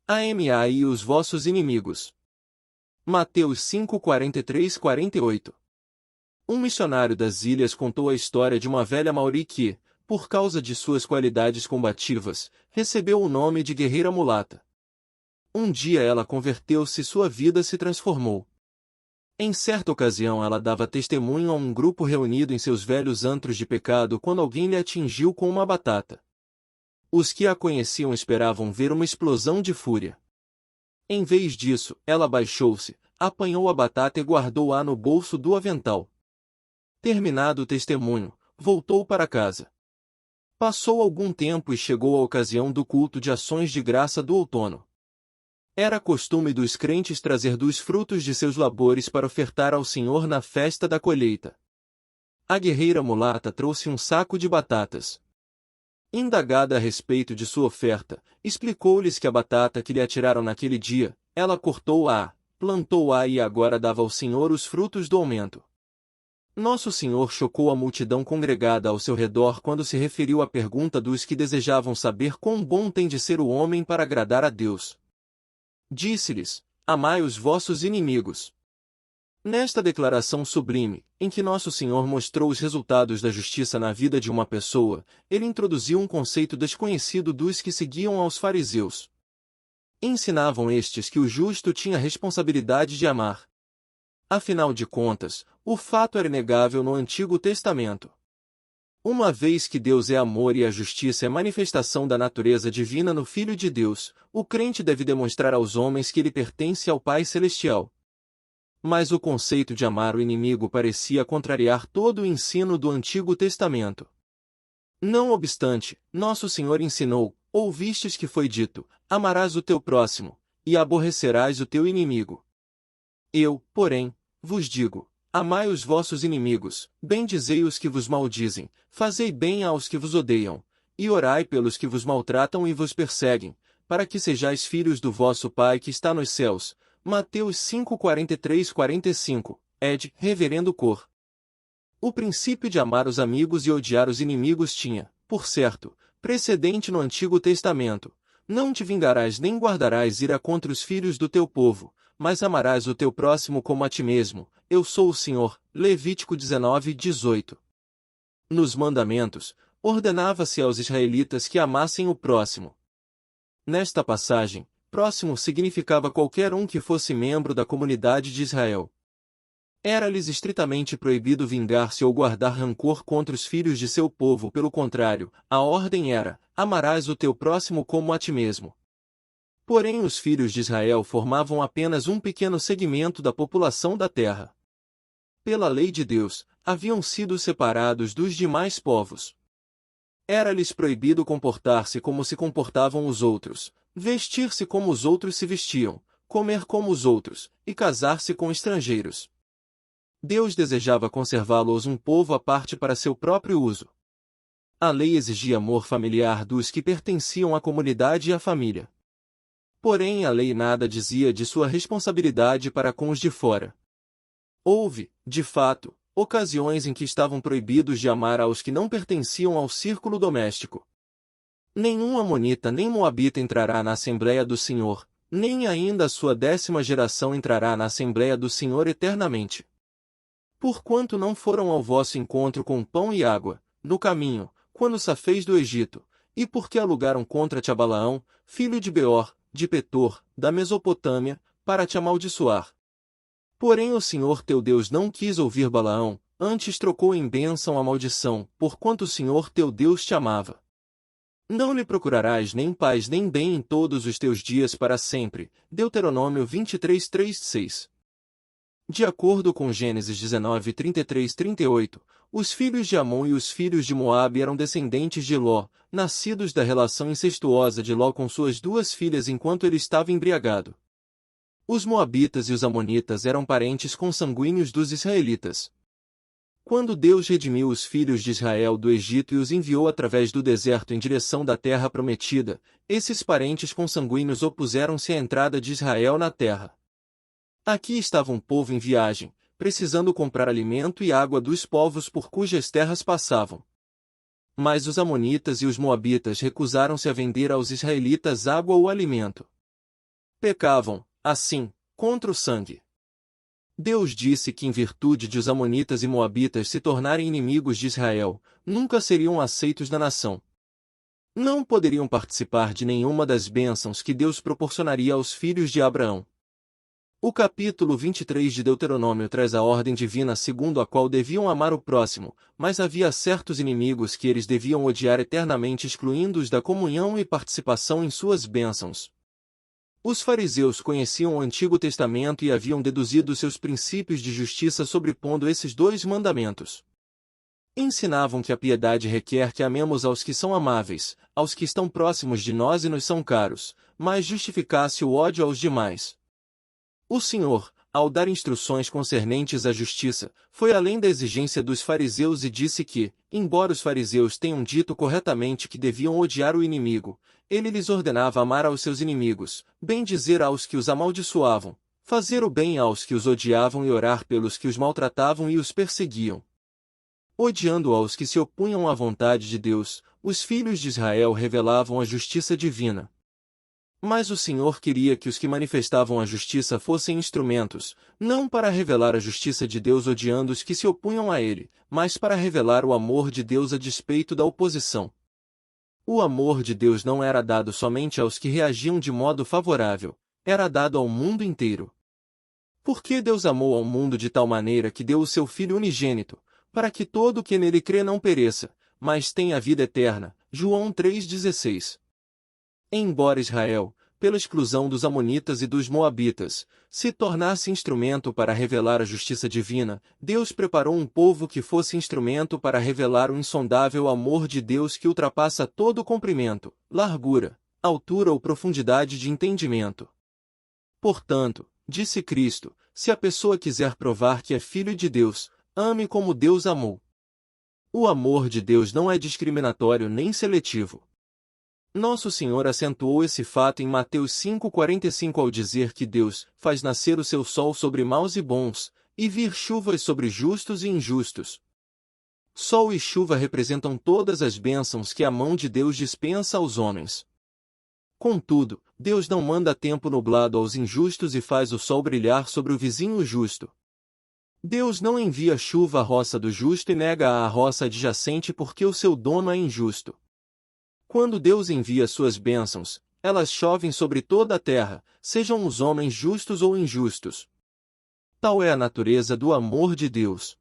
Amai e os vossos inimigos. Mateus 5, 43-48. Um missionário das ilhas contou a história de uma velha Maori que, por causa de suas qualidades combativas, recebeu o nome de guerreira mulata. Um dia ela converteu-se e sua vida se transformou. Em certa ocasião ela dava testemunho a um grupo reunido em seus velhos antros de pecado quando alguém lhe atingiu com uma batata. Os que a conheciam esperavam ver uma explosão de fúria. Em vez disso, ela baixou-se, apanhou a batata e guardou-a no bolso do avental. Terminado o testemunho, voltou para casa. Passou algum tempo e chegou a ocasião do culto de ações de graça do outono. Era costume dos crentes trazer dos frutos de seus labores para ofertar ao Senhor na festa da colheita. A guerreira mulata trouxe um saco de batatas. Indagada a respeito de sua oferta, explicou-lhes que a batata que lhe atiraram naquele dia, ela cortou-a, plantou-a e agora dava ao Senhor os frutos do aumento. Nosso Senhor chocou a multidão congregada ao seu redor quando se referiu à pergunta dos que desejavam saber quão bom tem de ser o homem para agradar a Deus. Disse-lhes: amai os vossos inimigos. Nesta declaração sublime, em que Nosso Senhor mostrou os resultados da justiça na vida de uma pessoa, ele introduziu um conceito desconhecido dos que seguiam aos fariseus. Ensinavam estes que o justo tinha a responsabilidade de amar. Afinal de contas, o fato era inegável no Antigo Testamento. Uma vez que Deus é amor e a justiça é manifestação da natureza divina no Filho de Deus, o crente deve demonstrar aos homens que ele pertence ao Pai Celestial. Mas o conceito de amar o inimigo parecia contrariar todo o ensino do Antigo Testamento. Não obstante, Nosso Senhor ensinou: ouvistes que foi dito, amarás o teu próximo, e aborrecerás o teu inimigo. Eu, porém, vos digo, amai os vossos inimigos, bendizei os que vos maldizem, fazei bem aos que vos odeiam, e orai pelos que vos maltratam e vos perseguem, para que sejais filhos do vosso Pai que está nos céus. Mateus 5, 43-45, ed. Reverendo Cor. O princípio de amar os amigos e odiar os inimigos tinha, por certo, precedente no Antigo Testamento. Não te vingarás nem guardarás ira contra os filhos do teu povo, mas amarás o teu próximo como a ti mesmo. Eu sou o Senhor. Levítico 19, 18. Nos mandamentos, ordenava-se aos israelitas que amassem o próximo. Nesta passagem, próximo significava qualquer um que fosse membro da comunidade de Israel. Era-lhes estritamente proibido vingar-se ou guardar rancor contra os filhos de seu povo. Pelo contrário, a ordem era: amarás o teu próximo como a ti mesmo. Porém os filhos de Israel formavam apenas um pequeno segmento da população da terra. Pela lei de Deus, haviam sido separados dos demais povos. Era-lhes proibido comportar-se como se comportavam os outros, vestir-se como os outros se vestiam, comer como os outros, e casar-se com estrangeiros. Deus desejava conservá-los um povo à parte para seu próprio uso. A lei exigia amor familiar dos que pertenciam à comunidade e à família. Porém a lei nada dizia de sua responsabilidade para com os de fora. Houve, de fato, ocasiões em que estavam proibidos de amar aos que não pertenciam ao círculo doméstico. Nenhum amonita nem moabita entrará na Assembleia do Senhor, nem ainda a sua 10ª geração entrará na Assembleia do Senhor eternamente. Porquanto não foram ao vosso encontro com pão e água, no caminho, quando safeis do Egito, e porque alugaram contra te a Balaão, filho de Beor, de Petor, da Mesopotâmia, para te amaldiçoar. Porém o Senhor teu Deus não quis ouvir Balaão, antes trocou em bênção a maldição, porquanto o Senhor teu Deus te amava. Não lhe procurarás nem paz nem bem em todos os teus dias para sempre. Deuteronômio 23, 3, 6. De acordo com Gênesis 19, 33, 38, os filhos de Amon e os filhos de Moabe eram descendentes de Ló, nascidos da relação incestuosa de Ló com suas 2 filhas enquanto ele estava embriagado. Os Moabitas e os Amonitas eram parentes consanguíneos dos israelitas. Quando Deus redimiu os filhos de Israel do Egito e os enviou através do deserto em direção da terra prometida, esses parentes consanguíneos opuseram-se à entrada de Israel na terra. Aqui estava um povo em viagem, precisando comprar alimento e água dos povos por cujas terras passavam. Mas os Amonitas e os Moabitas recusaram-se a vender aos israelitas água ou alimento. Pecavam, assim, contra o sangue. Deus disse que em virtude de os amonitas e moabitas se tornarem inimigos de Israel, nunca seriam aceitos na nação. Não poderiam participar de nenhuma das bênçãos que Deus proporcionaria aos filhos de Abraão. O capítulo 23 de Deuteronômio traz a ordem divina segundo a qual deviam amar o próximo, mas havia certos inimigos que eles deviam odiar eternamente, excluindo-os da comunhão e participação em suas bênçãos. Os fariseus conheciam o Antigo Testamento e haviam deduzido seus princípios de justiça sobrepondo esses dois mandamentos. Ensinavam que a piedade requer que amemos aos que são amáveis, aos que estão próximos de nós e nos são caros, mas justificasse o ódio aos demais. O Senhor, ao dar instruções concernentes à justiça, foi além da exigência dos fariseus e disse que, embora os fariseus tenham dito corretamente que deviam odiar o inimigo, ele lhes ordenava amar aos seus inimigos, bendizer aos que os amaldiçoavam, fazer o bem aos que os odiavam e orar pelos que os maltratavam e os perseguiam. Odiando aos que se opunham à vontade de Deus, os filhos de Israel revelavam a justiça divina. Mas o Senhor queria que os que manifestavam a justiça fossem instrumentos, não para revelar a justiça de Deus odiando os que se opunham a ele, mas para revelar o amor de Deus a despeito da oposição. O amor de Deus não era dado somente aos que reagiam de modo favorável, era dado ao mundo inteiro. Porque Deus amou ao mundo de tal maneira que deu o seu Filho unigênito, para que todo o que nele crê não pereça, mas tenha a vida eterna. João 3,16. Embora Israel, pela exclusão dos amonitas e dos moabitas, se tornasse instrumento para revelar a justiça divina, Deus preparou um povo que fosse instrumento para revelar o insondável amor de Deus que ultrapassa todo o comprimento, largura, altura ou profundidade de entendimento. Portanto, disse Cristo, se a pessoa quiser provar que é filho de Deus, ame como Deus amou. O amor de Deus não é discriminatório nem seletivo. Nosso Senhor acentuou esse fato em Mateus 5,45 ao dizer que Deus faz nascer o seu sol sobre maus e bons, e vir chuvas sobre justos e injustos. Sol e chuva representam todas as bênçãos que a mão de Deus dispensa aos homens. Contudo, Deus não manda tempo nublado aos injustos e faz o sol brilhar sobre o vizinho justo. Deus não envia chuva à roça do justo e nega-a à roça adjacente porque o seu dono é injusto. Quando Deus envia suas bênçãos, elas chovem sobre toda a terra, sejam os homens justos ou injustos. Tal é a natureza do amor de Deus.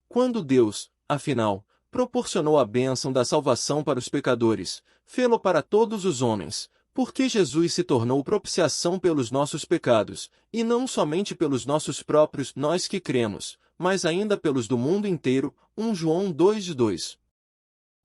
Quando Deus, afinal, proporcionou a bênção da salvação para os pecadores, fê-lo para todos os homens, porque Jesus se tornou propiciação pelos nossos pecados, e não somente pelos nossos próprios, nós que cremos, mas ainda pelos do mundo inteiro. 1 João 2,2.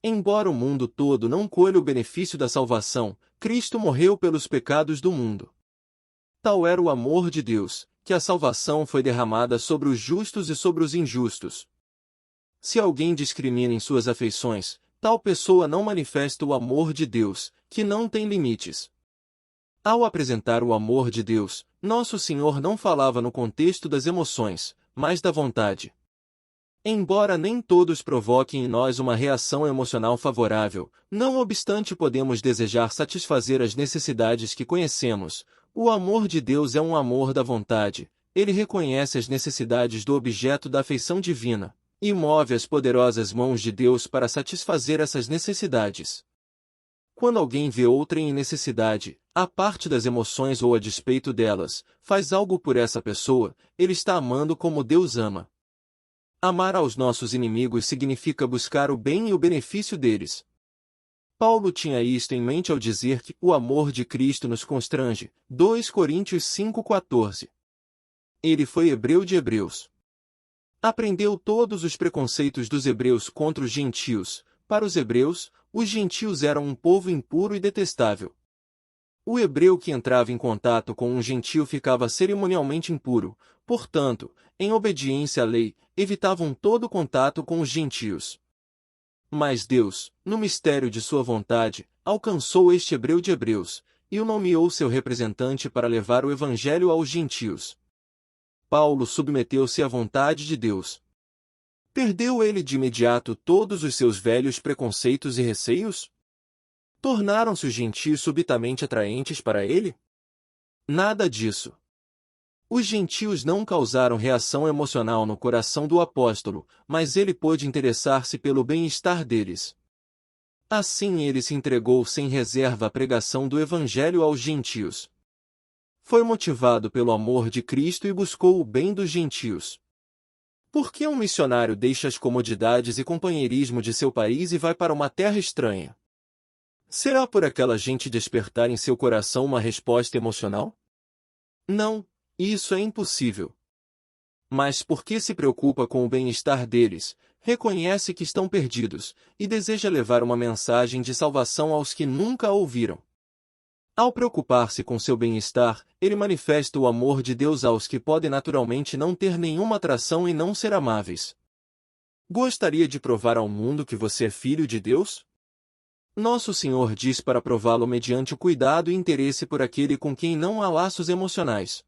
Embora o mundo todo não colha o benefício da salvação, Cristo morreu pelos pecados do mundo. Tal era o amor de Deus, que a salvação foi derramada sobre os justos e sobre os injustos. Se alguém discrimina em suas afeições, tal pessoa não manifesta o amor de Deus, que não tem limites. Ao apresentar o amor de Deus, Nosso Senhor não falava no contexto das emoções, mas da vontade. Embora nem todos provoquem em nós uma reação emocional favorável, não obstante podemos desejar satisfazer as necessidades que conhecemos, o amor de Deus é um amor da vontade, ele reconhece as necessidades do objeto da afeição divina, e move as poderosas mãos de Deus para satisfazer essas necessidades. Quando alguém vê outrem em necessidade, à parte das emoções ou a despeito delas, faz algo por essa pessoa, ele está amando como Deus ama. Amar aos nossos inimigos significa buscar o bem e o benefício deles. Paulo tinha isto em mente ao dizer que o amor de Cristo nos constrange. 2 Coríntios 5,14. Ele foi hebreu de hebreus. Aprendeu todos os preconceitos dos hebreus contra os gentios. Para os hebreus, os gentios eram um povo impuro e detestável. O hebreu que entrava em contato com um gentio ficava cerimonialmente impuro, portanto, em obediência à lei, evitavam todo contato com os gentios. Mas Deus, no mistério de sua vontade, alcançou este hebreu de hebreus, e o nomeou seu representante para levar o evangelho aos gentios. Paulo submeteu-se à vontade de Deus. Perdeu ele de imediato todos os seus velhos preconceitos e receios? Tornaram-se os gentios subitamente atraentes para ele? Nada disso. Os gentios não causaram reação emocional no coração do apóstolo, mas ele pôde interessar-se pelo bem-estar deles. Assim ele se entregou sem reserva à pregação do Evangelho aos gentios. Foi motivado pelo amor de Cristo e buscou o bem dos gentios. Por que um missionário deixa as comodidades e companheirismo de seu país e vai para uma terra estranha? Será por aquela gente despertar em seu coração uma resposta emocional? Não, isso é impossível. Mas porque se preocupa com o bem-estar deles, reconhece que estão perdidos, e deseja levar uma mensagem de salvação aos que nunca a ouviram. Ao preocupar-se com seu bem-estar, ele manifesta o amor de Deus aos que podem naturalmente não ter nenhuma atração e não ser amáveis. Gostaria de provar ao mundo que você é filho de Deus? Nosso Senhor diz para prová-lo mediante o cuidado e interesse por aquele com quem não há laços emocionais.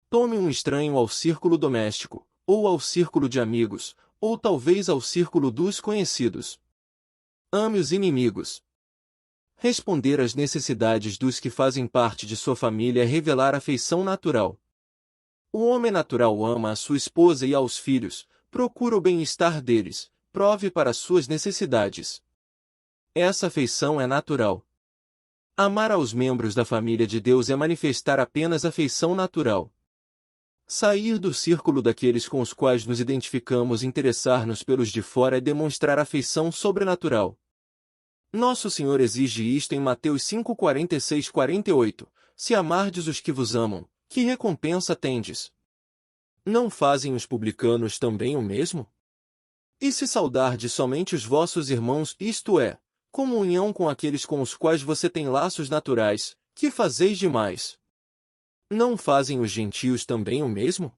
Tome um estranho ao círculo doméstico, ou ao círculo de amigos, ou talvez ao círculo dos conhecidos. Ame os inimigos. Responder às necessidades dos que fazem parte de sua família é revelar afeição natural. O homem natural ama a sua esposa e aos filhos, procura o bem-estar deles, prove para suas necessidades. Essa afeição é natural. Amar aos membros da família de Deus é manifestar apenas afeição natural. Sair do círculo daqueles com os quais nos identificamos e interessar-nos pelos de fora é demonstrar afeição sobrenatural. Nosso Senhor exige isto em Mateus 5:46-48. Se amardes os que vos amam, que recompensa tendes? Não fazem os publicanos também o mesmo? E se saudardes somente os vossos irmãos, isto é, comunhão com aqueles com os quais você tem laços naturais, que fazeis demais? Não fazem os gentios também o mesmo?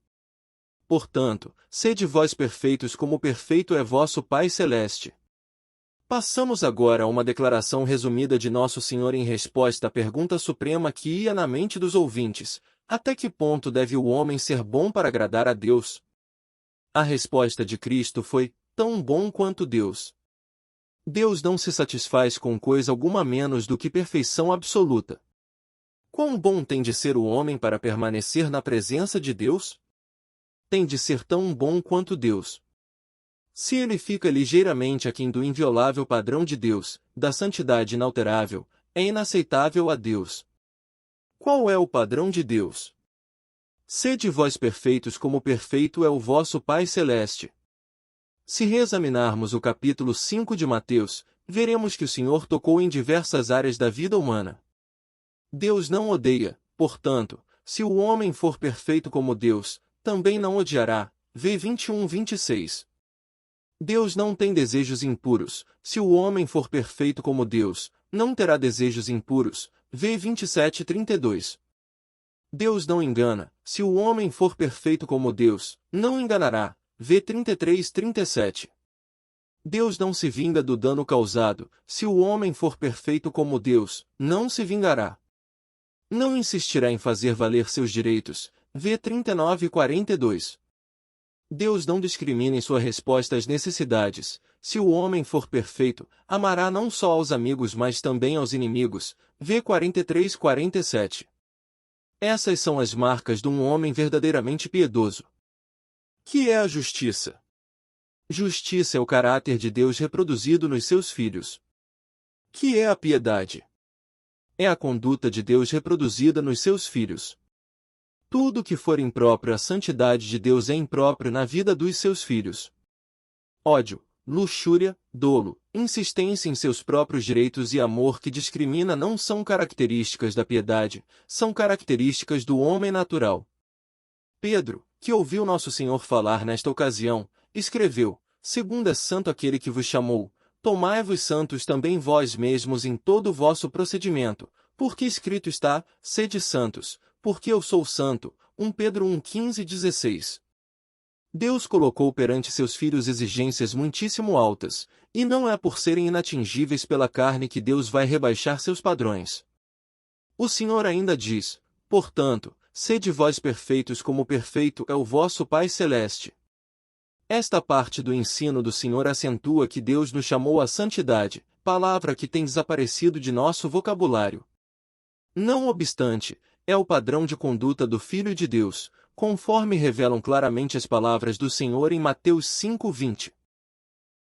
Portanto, sede vós perfeitos como perfeito é vosso Pai Celeste. Passamos agora a uma declaração resumida de Nosso Senhor em resposta à pergunta suprema que ia na mente dos ouvintes: até que ponto deve o homem ser bom para agradar a Deus? A resposta de Cristo foi: tão bom quanto Deus. Deus não se satisfaz com coisa alguma menos do que perfeição absoluta. Quão bom tem de ser o homem para permanecer na presença de Deus? Tem de ser tão bom quanto Deus. Se ele fica ligeiramente aquém do inviolável padrão de Deus, da santidade inalterável, é inaceitável a Deus. Qual é o padrão de Deus? Sede vós perfeitos como perfeito é o vosso Pai Celeste. Se reexaminarmos o capítulo 5 de Mateus, veremos que o Senhor tocou em diversas áreas da vida humana. Deus não odeia, portanto, se o homem for perfeito como Deus, também não odiará. V 21:26. Deus não tem desejos impuros, se o homem for perfeito como Deus, não terá desejos impuros. V 27:32. Deus não engana, se o homem for perfeito como Deus, não enganará. V 33:37. Deus não se vinga do dano causado, se o homem for perfeito como Deus, não se vingará. Não insistirá em fazer valer seus direitos. V 39:42. Deus não discrimina em sua resposta às necessidades. Se o homem for perfeito, amará não só aos amigos mas também aos inimigos. V 43:47. Essas são as marcas de um homem verdadeiramente piedoso. Que é a justiça? Justiça é o caráter de Deus reproduzido nos seus filhos. Que é a piedade? É a conduta de Deus reproduzida nos seus filhos. Tudo que for impróprio à santidade de Deus é impróprio na vida dos seus filhos. Ódio, luxúria, dolo, insistência em seus próprios direitos e amor que discrimina não são características da piedade, são características do homem natural. Pedro, que ouviu Nosso Senhor falar nesta ocasião, escreveu: segundo é santo aquele que vos chamou, tomai-vos santos também vós mesmos em todo o vosso procedimento, porque escrito está: sede santos, porque eu sou santo. 1 Pedro 1:15-16. Deus colocou perante seus filhos exigências muitíssimo altas, e não é por serem inatingíveis pela carne que Deus vai rebaixar seus padrões. O Senhor ainda diz: portanto, sede vós perfeitos como perfeito é o vosso Pai Celeste. Esta parte do ensino do Senhor acentua que Deus nos chamou à santidade, palavra que tem desaparecido de nosso vocabulário. Não obstante, É o padrão de conduta do Filho de Deus, conforme revelam claramente as palavras do Senhor em Mateus 5:20.